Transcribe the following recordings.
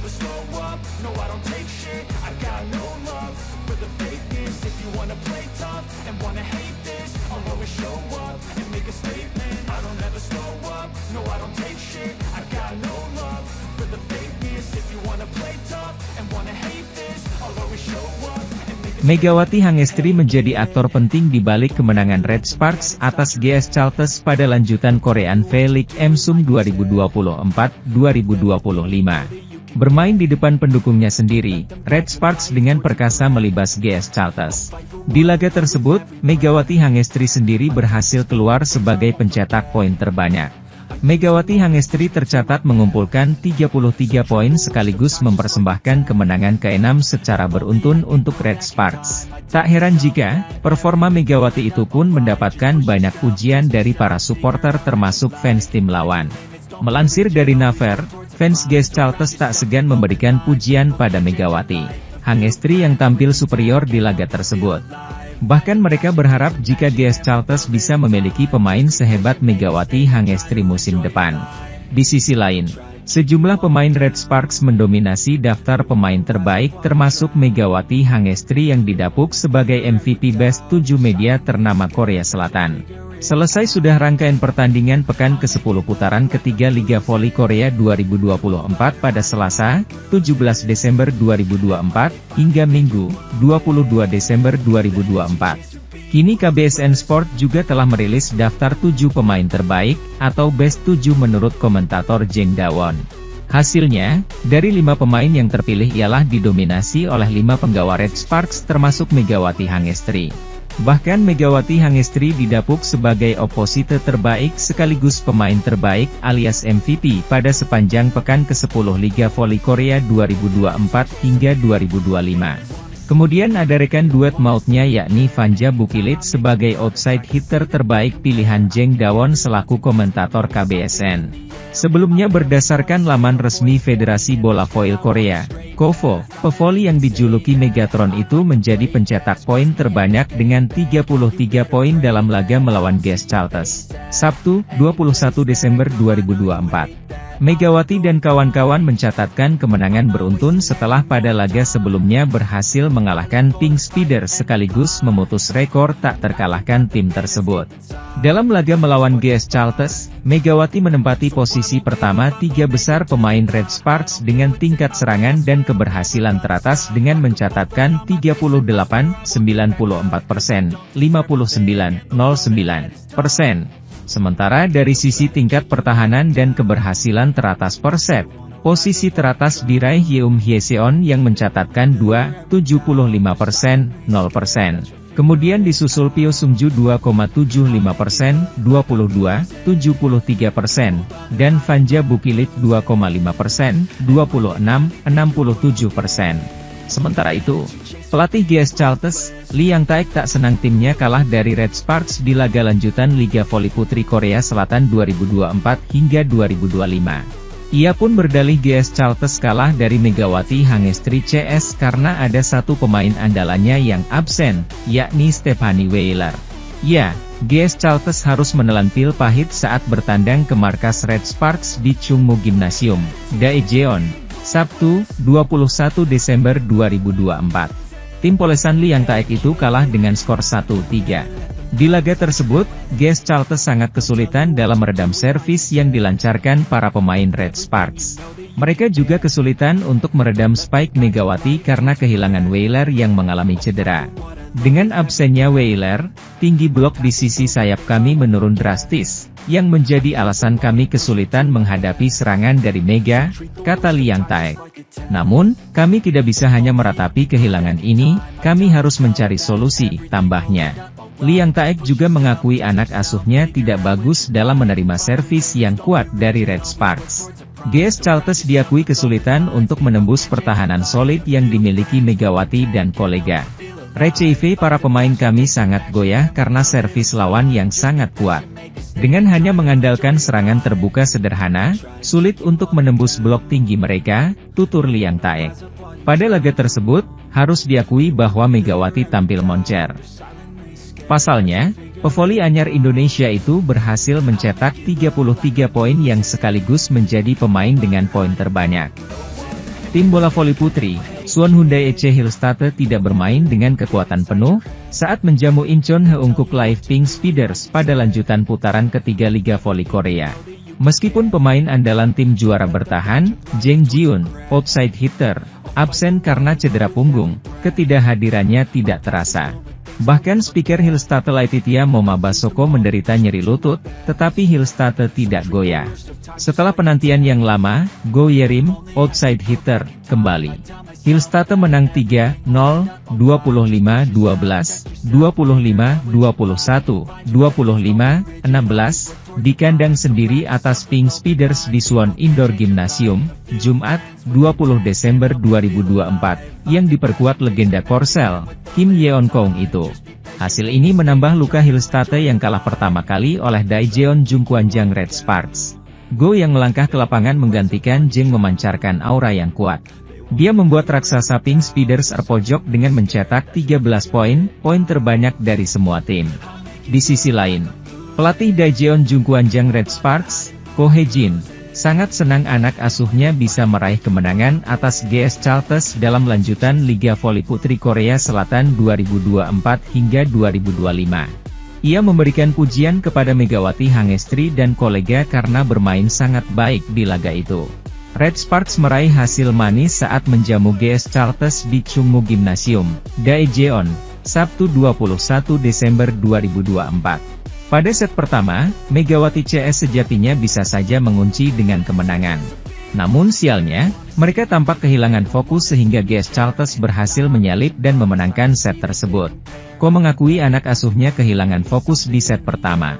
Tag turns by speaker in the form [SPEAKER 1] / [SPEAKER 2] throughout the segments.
[SPEAKER 1] never slow up, no I don't take shit. I got no love for the fakeness. If you wanna play tough and wanna hate this, I'll always show up and make a statement. I don't ever slow up, no I don't take shit. I got no love for the fakeness. If you wanna play tough and wanna hate this, I'll always show up.
[SPEAKER 2] Megawati Hangestri menjadi aktor penting di balik kemenangan Red Sparks atas GS Charltes pada lanjutan Korean V-League Emsum 2024-2025. Bermain di depan pendukungnya sendiri, Red Sparks dengan perkasa melibas GS Charltes. Di laga tersebut, Megawati Hangestri sendiri berhasil keluar sebagai pencetak poin terbanyak. Megawati Hangestri tercatat mengumpulkan 33 poin sekaligus mempersembahkan kemenangan ke-6 secara beruntun untuk Red Sparks. Tak heran jika, performa Megawati itu pun mendapatkan banyak pujian dari para supporter termasuk fans tim lawan. Melansir dari Naver, fans GS Charltes tak segan memberikan pujian pada Megawati Hangestri yang tampil superior di laga tersebut. Bahkan mereka berharap jika GS Charltes bisa memiliki pemain sehebat Megawati Hangestri musim depan. Di sisi lain, sejumlah pemain Red Sparks mendominasi daftar pemain terbaik termasuk Megawati Hangestri yang didapuk sebagai MVP Best 7 media ternama Korea Selatan. Selesai sudah rangkaian pertandingan pekan ke-10 putaran ketiga Liga Voli Korea 2024 pada Selasa, 17 Desember 2024, hingga Minggu, 22 Desember 2024. Kini KBSN Sport juga telah merilis daftar 7 pemain terbaik, atau Best 7 menurut komentator Jeng Dawon. Hasilnya, dari 5 pemain yang terpilih ialah didominasi oleh 5 penggawa Red Sparks termasuk Megawati Hangestri. Bahkan Megawati Hangestri didapuk sebagai oposite terbaik sekaligus pemain terbaik alias MVP pada sepanjang pekan ke-10 Liga Voli Korea 2024 hingga 2025. Kemudian ada rekan duet mautnya yakni Vanja Bukilit sebagai outside hitter terbaik pilihan Jeng Dawon selaku komentator KBSN. Sebelumnya berdasarkan laman resmi Federasi Bola Voil Korea, KOVO, pevoli yang dijuluki Megatron itu menjadi pencetak poin terbanyak dengan 33 poin dalam laga melawan GS Charltes, Sabtu, 21 Desember 2024. Megawati dan kawan-kawan mencatatkan kemenangan beruntun setelah pada laga sebelumnya berhasil mengalahkan Pink Speeder sekaligus memutus rekor tak terkalahkan tim tersebut. Dalam laga melawan GS Charltes, Megawati menempati posisi pertama 3 besar pemain Red Sparks dengan tingkat serangan dan keberhasilan teratas dengan mencatatkan 38, 94%, 59, 09%. Sementara dari sisi tingkat pertahanan dan keberhasilan teratas persep, posisi teratas diraih Yeum Hyeseon yang mencatatkan 2, 75%, 0%. Kemudian disusul Pyo Sungju 2,75%, 22, 73%, dan Vanja Bukilit 2,5%, 26, 67%. Sementara itu, pelatih GS Charltes, Lee Yang Taek tak senang timnya kalah dari Red Sparks di laga lanjutan Liga Voli Putri Korea Selatan 2024 hingga 2025. Ia pun berdalih GS Charltes kalah dari Megawati Hangestri CS karena ada satu pemain andalannya yang absen, yakni Stephanie Wheeler. Ya, GS Charltes harus menelan pil pahit saat bertandang ke markas Red Sparks di Chungmu Gymnasium, Daejeon, Sabtu, 21 Desember 2024. Tim polesan Lee Yang Taek itu kalah dengan skor 1-3. Di laga tersebut, GS Charltes sangat kesulitan dalam meredam servis yang dilancarkan para pemain Red Sparks. Mereka juga kesulitan untuk meredam spike Megawati karena kehilangan Wheeler yang mengalami cedera. Dengan absennya Wheeler, tinggi blok di sisi sayap kami menurun drastis, yang menjadi alasan kami kesulitan menghadapi serangan dari Mega, kata Lee Yang Taek. Namun, kami tidak bisa hanya meratapi kehilangan ini, kami harus mencari solusi, tambahnya. Lee Yang Taek juga mengakui anak asuhnya tidak bagus dalam menerima servis yang kuat dari Red Sparks. GS Charltes diakui kesulitan untuk menembus pertahanan solid yang dimiliki Megawati dan kolega. Receive para pemain kami sangat goyah karena servis lawan yang sangat kuat. Dengan hanya mengandalkan serangan terbuka sederhana, sulit untuk menembus blok tinggi mereka, tutur Lee Yang Taek. Pada laga tersebut, harus diakui bahwa Megawati tampil moncer. Pasalnya, pevoli anyar Indonesia itu berhasil mencetak 33 poin yang sekaligus menjadi pemain dengan poin terbanyak. Tim bola voli putri, Suwon Hyundai EC Hillstate tidak bermain dengan kekuatan penuh, saat menjamu Incheon Heungkuk Live Pink Speeders pada lanjutan putaran ketiga Liga Voli Korea. Meskipun pemain andalan tim juara bertahan, Jang Jiun, outside hitter, absen karena cedera punggung, ketidakhadirannya tidak terasa. Bahkan speaker Hillstate Laetitia Momabasoko menderita nyeri lutut, tetapi Hillstate tidak goyah. Setelah penantian yang lama, Go Yerim, outside hitter, kembali. Hillstate menang 3-0, 25-12, 25-21, 25-16, di kandang sendiri atas Pink Speeders di Suwon Indoor Gymnasium, Jumat, 20 Desember 2024, yang diperkuat legenda Korsel, Kim Yeon Kong itu. Hasil ini menambah luka Hillstate yang kalah pertama kali oleh Daejeon Jungkwanjang Red Sparks. Go yang melangkah ke lapangan menggantikan Jang memancarkan aura yang kuat. Dia membuat raksasa Pink Speeders terpojok dengan mencetak 13 poin terbanyak dari semua tim. Di sisi lain, pelatih Daejeon Jungkwanjang Red Sparks, Ko Hae-jin, sangat senang anak asuhnya bisa meraih kemenangan atas GS Chalters dalam lanjutan Liga Voli Putri Korea Selatan 2024 hingga 2025. Ia memberikan pujian kepada Megawati Hangestri dan kolega karena bermain sangat baik di laga itu. Red Sparks meraih hasil manis saat menjamu GS Chalters di Chungmu Gymnasium, Daejeon, Sabtu 21 Desember 2024. Pada set pertama, Megawati CS sejatinya bisa saja mengunci dengan kemenangan. Namun sialnya, mereka tampak kehilangan fokus sehingga GS Chalters berhasil menyalip dan memenangkan set tersebut. Ko mengakui anak asuhnya kehilangan fokus di set pertama.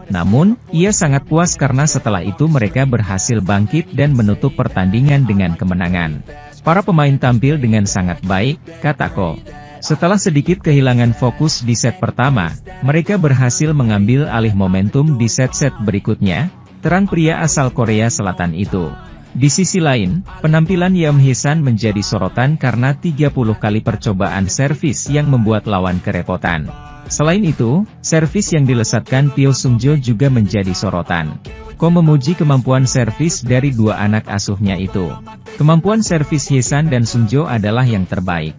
[SPEAKER 2] Namun, ia sangat puas karena setelah itu mereka berhasil bangkit dan menutup pertandingan dengan kemenangan. Para pemain tampil dengan sangat baik, kata Ko. Setelah sedikit kehilangan fokus di set pertama, mereka berhasil mengambil alih momentum di set-set berikutnya, terang pria asal Korea Selatan itu. Di sisi lain, penampilan Yeom Hee-san menjadi sorotan karena 30 kali percobaan servis yang membuat lawan kerepotan. Selain itu, servis yang dilesatkan Pyo Sung-jo juga menjadi sorotan. Ko memuji kemampuan servis dari dua anak asuhnya itu. Kemampuan servis Hee-san dan Sung-jo adalah yang terbaik.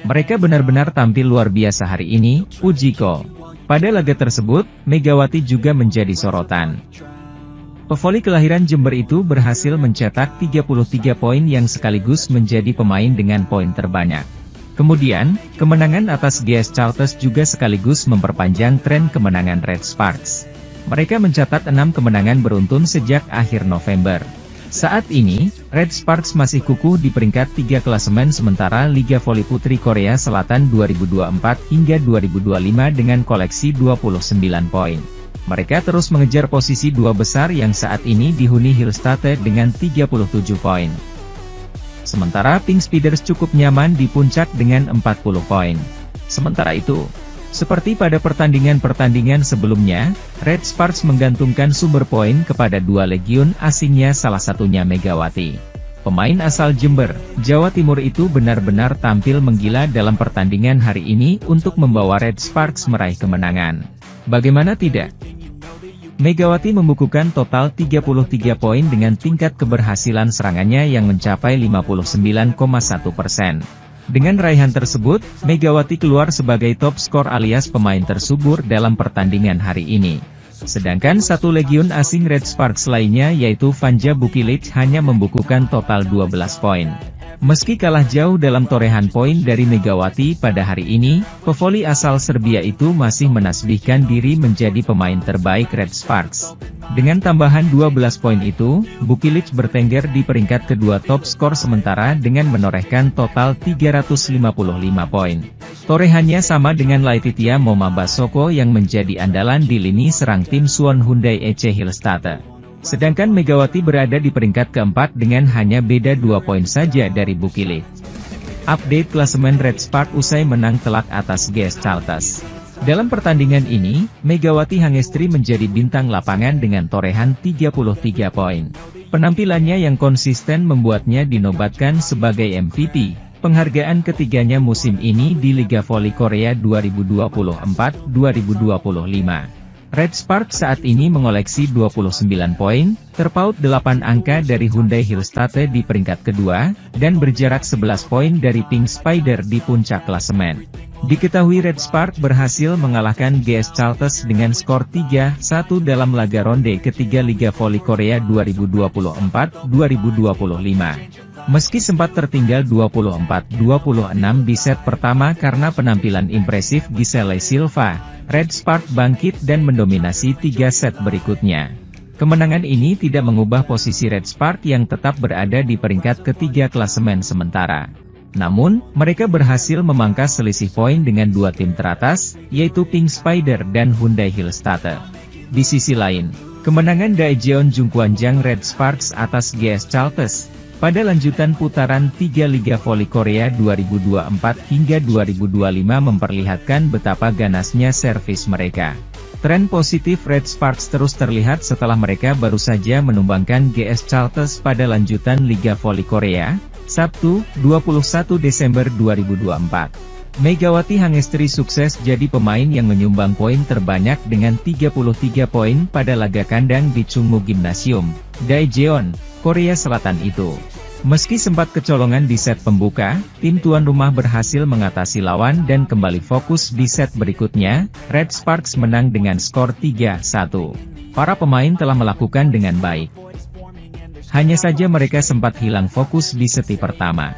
[SPEAKER 2] Mereka benar-benar tampil luar biasa hari ini, puji Ko. Pada laga tersebut, Megawati juga menjadi sorotan. Pevoli kelahiran Jember itu berhasil mencetak 33 poin yang sekaligus menjadi pemain dengan poin terbanyak. Kemudian, kemenangan atas GS Chalters juga sekaligus memperpanjang tren kemenangan Red Sparks. Mereka mencatat 6 kemenangan beruntun sejak akhir November. Saat ini, Red Sparks masih kukuh di peringkat 3 klasemen sementara Liga Voli Putri Korea Selatan 2024 hingga 2025 dengan koleksi 29 poin. Mereka terus mengejar posisi dua besar yang saat ini dihuni Hillstate dengan 37 poin. Sementara Pink Speeders cukup nyaman di puncak dengan 40 poin. Sementara itu, seperti pada pertandingan-pertandingan sebelumnya, Red Sparks menggantungkan sumber poin kepada dua legiun asingnya salah satunya Megawati. Pemain asal Jember, Jawa Timur itu benar-benar tampil menggila dalam pertandingan hari ini untuk membawa Red Sparks meraih kemenangan. Bagaimana tidak? Megawati membukukan total 33 poin dengan tingkat keberhasilan serangannya yang mencapai 59,1%. Dengan raihan tersebut, Megawati keluar sebagai top skor alias pemain tersubur dalam pertandingan hari ini. Sedangkan satu legiun asing Red Sparks lainnya yaitu Vanja Bukilic hanya membukukan total 12 poin. Meski kalah jauh dalam torehan poin dari Megawati pada hari ini, pevoli asal Serbia itu masih menasbihkan diri menjadi pemain terbaik Red Sparks. Dengan tambahan 12 poin itu, Bukilic bertengger di peringkat kedua top skor sementara dengan menorehkan total 355 poin. Torehannya sama dengan Laetitia Momabasoko yang menjadi andalan di lini serang tim Suwon Hyundai EC Hillstate. Sedangkan Megawati berada di peringkat keempat dengan hanya beda 2 poin saja dari Bukilic. Update klasemen Red Sparks usai menang telak atas GS Chalters. Dalam pertandingan ini, Megawati Hangestri menjadi bintang lapangan dengan torehan 33 poin. Penampilannya yang konsisten membuatnya dinobatkan sebagai MVP, penghargaan ketiganya musim ini di Liga Voli Korea 2024-2025. Red Sparks saat ini mengoleksi 29 poin, terpaut 8 angka dari Hyundai Hillstate di peringkat kedua, dan berjarak 11 poin dari Pink Spider di puncak klasemen. Diketahui Red Spark berhasil mengalahkan GS Charles dengan skor 3-1 dalam laga ronde ketiga Liga Voli Korea 2024-2025. Meski sempat tertinggal 24-26 di set pertama karena penampilan impresif Giselle Silva, Red Spark bangkit dan mendominasi 3 set berikutnya. Kemenangan ini tidak mengubah posisi Red Spark yang tetap berada di peringkat ketiga klasemen sementara. Namun, mereka berhasil memangkas selisih poin dengan 2 tim teratas, yaitu Pink Spider dan Hyundai Hillstate. Di sisi lain, kemenangan Daejeon Jungkwanjang Red Sparks atas GS Charles pada lanjutan putaran 3 Liga Voli Korea 2024 hingga 2025 memperlihatkan betapa ganasnya servis mereka. Tren positif Red Sparks terus terlihat setelah mereka baru saja menumbangkan GS Charles pada lanjutan Liga Voli Korea, Sabtu, 21 Desember 2024. Megawati Hangestri sukses jadi pemain yang menyumbang poin terbanyak dengan 33 poin pada laga kandang di Chungmu Gymnasium, Daejeon, Korea Selatan itu. Meski sempat kecolongan di set pembuka, tim tuan rumah berhasil mengatasi lawan dan kembali fokus di set berikutnya. Red Sparks menang dengan skor 3-1. Para pemain telah melakukan dengan baik. Hanya saja mereka sempat hilang fokus di seti pertama.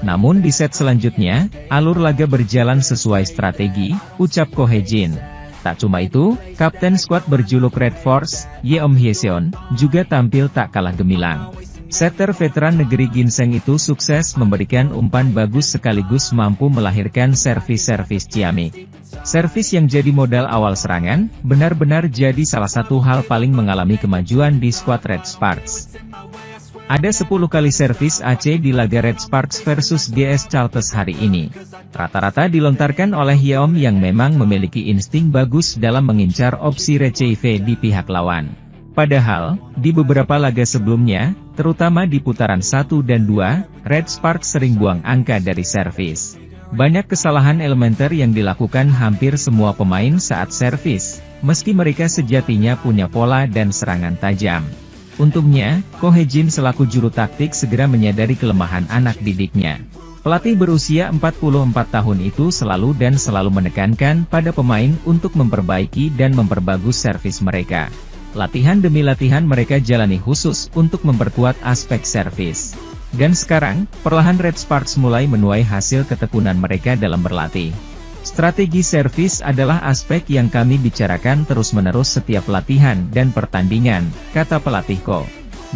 [SPEAKER 2] Namun di set selanjutnya, alur laga berjalan sesuai strategi, ucap Ko Hye-jin. Tak cuma itu, kapten skuad berjuluk Red Force, Yeom Hyeseon, juga tampil tak kalah gemilang. Setter veteran negeri ginseng itu sukses memberikan umpan bagus sekaligus mampu melahirkan servis-servis ciamik. Servis yang jadi modal awal serangan, benar-benar jadi salah satu hal paling mengalami kemajuan di skuad Red Sparks. Ada 10 kali servis AC di laga Red Sparks versus GS Charles hari ini. Rata-rata dilontarkan oleh Yeom yang memang memiliki insting bagus dalam mengincar opsi retrieve di pihak lawan. Padahal, di beberapa laga sebelumnya, terutama di putaran 1 dan 2, Red Sparks sering buang angka dari servis. Banyak kesalahan elementer yang dilakukan hampir semua pemain saat servis, meski mereka sejatinya punya pola dan serangan tajam. Untungnya, Ko Hye-jin selaku juru taktik segera menyadari kelemahan anak didiknya. Pelatih berusia 44 tahun itu selalu menekankan pada pemain untuk memperbaiki dan memperbagus servis mereka. Latihan demi latihan mereka jalani khusus untuk memperkuat aspek servis. Dan sekarang, perlahan Red Sparks mulai menuai hasil ketekunan mereka dalam berlatih. Strategi servis adalah aspek yang kami bicarakan terus-menerus setiap latihan dan pertandingan, kata pelatih Ko.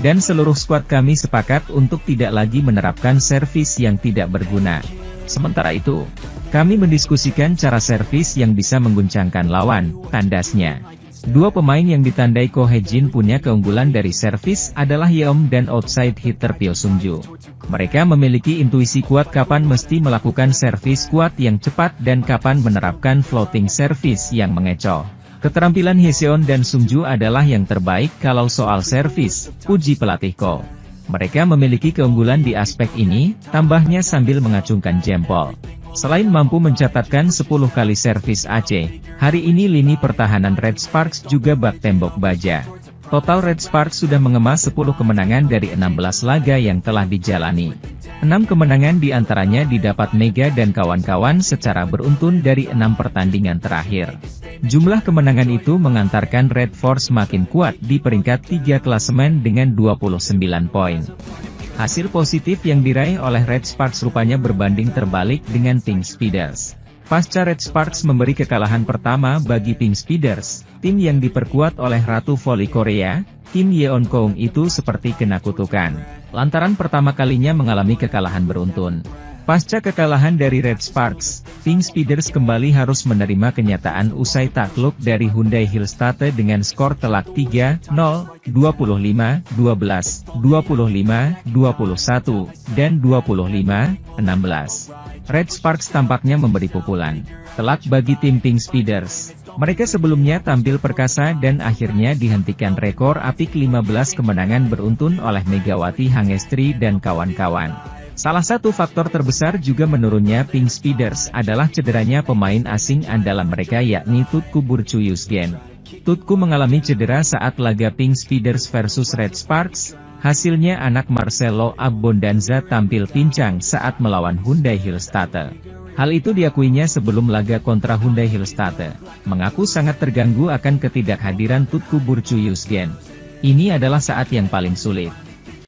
[SPEAKER 2] Dan seluruh skuad kami sepakat untuk tidak lagi menerapkan servis yang tidak berguna. Sementara itu, kami mendiskusikan cara servis yang bisa mengguncangkan lawan, tandasnya. Dua pemain yang ditandai Ko Hye-jin punya keunggulan dari servis adalah Yeom dan outside hitter Pyo Sung-ju. Mereka memiliki intuisi kuat kapan mesti melakukan servis kuat yang cepat dan kapan menerapkan floating service yang mengecoh. Keterampilan Hyeseon dan Sung-ju adalah yang terbaik kalau soal servis, puji pelatih Ko. Mereka memiliki keunggulan di aspek ini, tambahnya sambil mengacungkan jempol. Selain mampu mencatatkan 10 kali servis AC, hari ini lini pertahanan Red Sparks juga bak tembok baja. Total Red Sparks sudah mengemas 10 kemenangan dari 16 laga yang telah dijalani. 6 kemenangan diantaranya didapat Mega dan kawan-kawan secara beruntun dari 6 pertandingan terakhir. Jumlah kemenangan itu mengantarkan Red Force makin kuat di peringkat 3 klasemen dengan 29 poin. Hasil positif yang diraih oleh Red Sparks rupanya berbanding terbalik dengan Pink Speeders. Pasca Red Sparks memberi kekalahan pertama bagi Pink Speeders, tim yang diperkuat oleh Ratu Voli Korea, Kim Yeon-keung itu seperti kena kutukan. Lantaran pertama kalinya mengalami kekalahan beruntun. Pasca kekalahan dari Red Sparks, Pink Speeders kembali harus menerima kenyataan usai takluk dari Hyundai Hillstate dengan skor telak 3-0, 25-12, 25-21, dan 25-16. Red Sparks tampaknya memberi pukulan telak bagi tim Pink Speeders. Mereka sebelumnya tampil perkasa dan akhirnya dihentikan rekor apik 15 kemenangan beruntun oleh Megawati Hangestri dan kawan-kawan. Salah satu faktor terbesar juga menurunnya Pink Speeders adalah cederanya pemain asing andalan mereka yakni Tutku Burcu-Yuzgen. Tutku mengalami cedera saat laga Pink Speeders versus Red Sparks, hasilnya anak Marcelo Abbondanza tampil pincang saat melawan Hyundai Hillstatte. Hal itu diakuinya sebelum laga kontra Hyundai Hillstatte, mengaku sangat terganggu akan ketidakhadiran Tutku Burcu-Yuzgen. Ini adalah saat yang paling sulit.